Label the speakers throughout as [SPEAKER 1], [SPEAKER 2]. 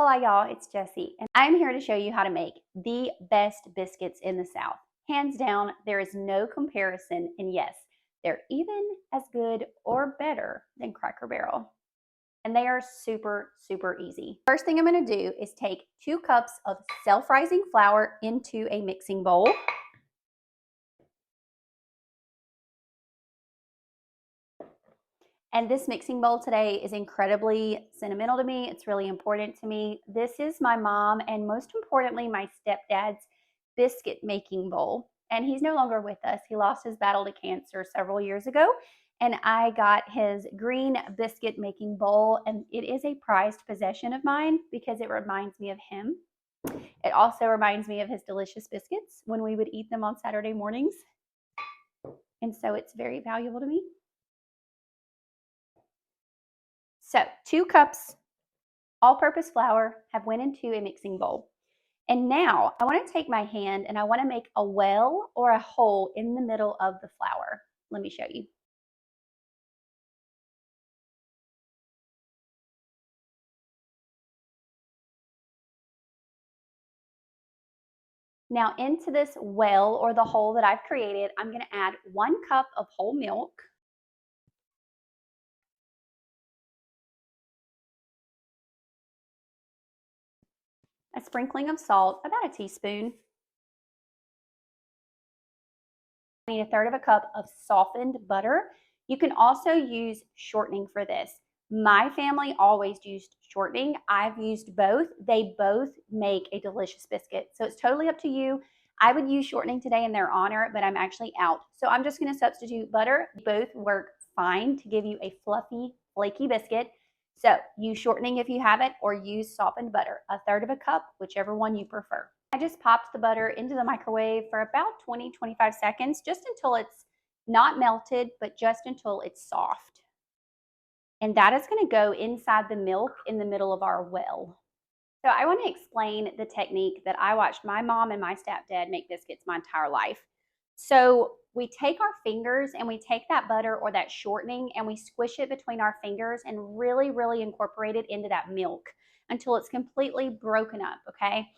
[SPEAKER 1] Hola y'all, it's Jessie, and I'm here to show you how to make the best biscuits in the South. Hands down, there is no comparison, and yes, they're even as good or better than Cracker Barrel. And they are super, super easy. First thing I'm gonna do is take 2 cups of self-rising flour into a mixing bowl. And this mixing bowl today is incredibly sentimental to me. It's really important to me. This is my mom and most importantly, my stepdad's biscuit making bowl. And he's no longer with us. He lost his battle to cancer several years ago. And I got his green biscuit making bowl. And it is a prized possession of mine because it reminds me of him. It also reminds me of his delicious biscuits when we would eat them on Saturday mornings. And so it's very valuable to me. So 2 cups all-purpose flour have went into a mixing bowl. And now I want to take my hand and I want to make a well or a hole in the middle of the flour. Let me show you. Now into this well or the hole that I've created, I'm going to add 1 cup of whole milk. A sprinkling of salt, about a teaspoon. I need 1/3 cup of softened butter. You can also use shortening for this. My family always used shortening. I've used both. They both make a delicious biscuit. So it's totally up to you. I would use shortening today in their honor, but I'm actually out. So I'm just going to substitute butter. Both work fine to give you a fluffy, flaky biscuit. So use shortening if you have it, or use softened butter, 1/3 cup, whichever one you prefer. I just popped the butter into the microwave for about 20-25 seconds, just until it's not melted, but just until it's soft. And that is going to go inside the milk in the middle of our well. So I want to explain the technique that I watched my mom and my stepdad make biscuits my entire life. So we take our fingers and we take that butter or that shortening and we squish it between our fingers and really, really incorporate it into that milk until it's completely broken up, okay?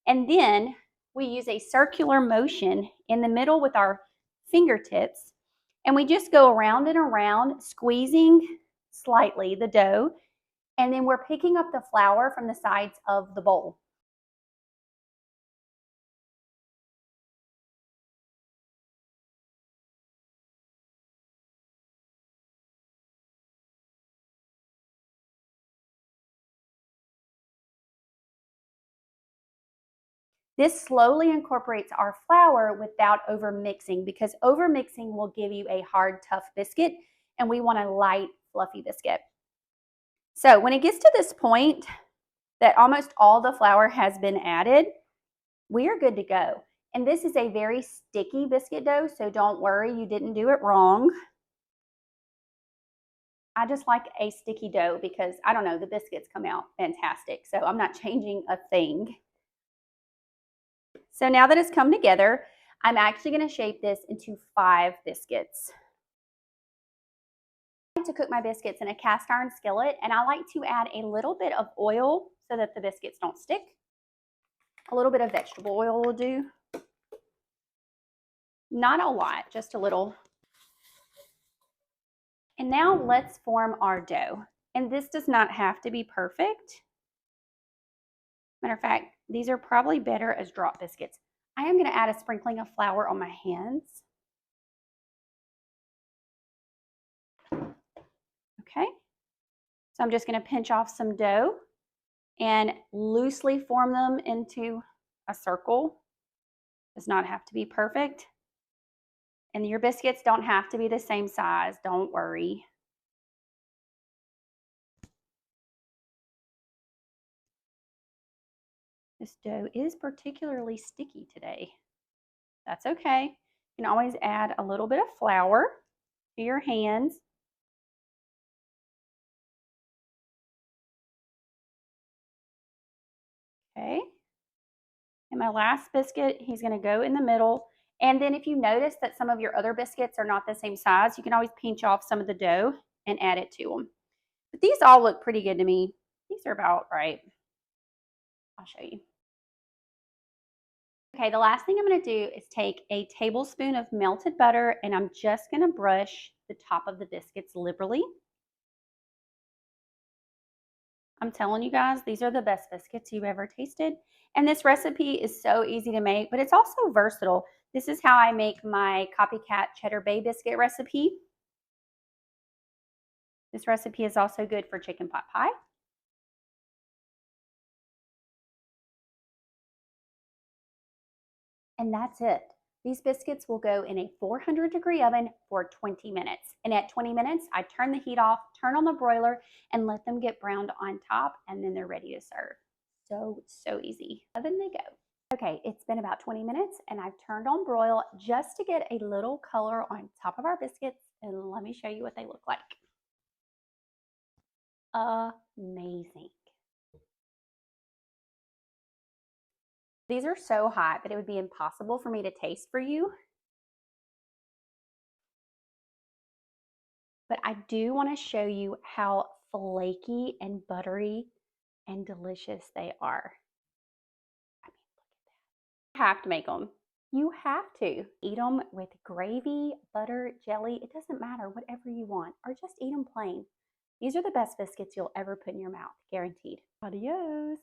[SPEAKER 1] And then we use a circular motion in the middle with our fingertips. And we just go around and around, squeezing slightly the dough. And then we're picking up the flour from the sides of the bowl. This slowly incorporates our flour without over mixing, because over mixing will give you a hard, tough biscuit, and we want a light, fluffy biscuit. So when it gets to this point that almost all the flour has been added, we are good to go. And this is a very sticky biscuit dough, so don't worry, you didn't do it wrong. I just like a sticky dough because, I don't know, the biscuits come out fantastic. So I'm not changing a thing. So now that it's come together, I'm actually going to shape this into 5 biscuits. I like to cook my biscuits in a cast iron skillet, and I like to add a little bit of oil so that the biscuits don't stick. A little bit of vegetable oil will do. Not a lot, just a little. And now let's form our dough. And this does not have to be perfect. Matter of fact, these are probably better as drop biscuits. I am going to add a sprinkling of flour on my hands. Okay. So I'm just going to pinch off some dough and loosely form them into a circle. Does not have to be perfect. And your biscuits don't have to be the same size. Don't worry. This dough is particularly sticky today. That's okay. You can always add a little bit of flour. to your hands. Okay. And my last biscuit, he's going to go in the middle. And then if you notice that some of your other biscuits are not the same size, you can always pinch off some of the dough and add it to them. But these all look pretty good to me. These are about right. I'll show you. Okay, the last thing I'm going to do is take a tablespoon of melted butter and I'm just going to brush the top of the biscuits liberally. I'm telling you guys, these are the best biscuits you've ever tasted. And this recipe is so easy to make, but it's also versatile. This is how I make my copycat cheddar bay biscuit recipe. This recipe is also good for chicken pot pie. And that's it. These biscuits will go in a 400-degree oven for 20 minutes. And at 20 minutes, I turn the heat off, turn on the broiler, and let them get browned on top, and then they're ready to serve. So easy. Oven they go. Okay, it's been about 20 minutes, and I've turned on broil just to get a little color on top of our biscuits, and let me show you what they look like. Amazing. These are so hot that it would be impossible for me to taste for you. But I do want to show you how flaky and buttery and delicious they are. I mean, look at that. You have to make them. You have to. Eat them with gravy, butter, jelly. It doesn't matter, whatever you want. Or just eat them plain. These are the best biscuits you'll ever put in your mouth, guaranteed. Adios.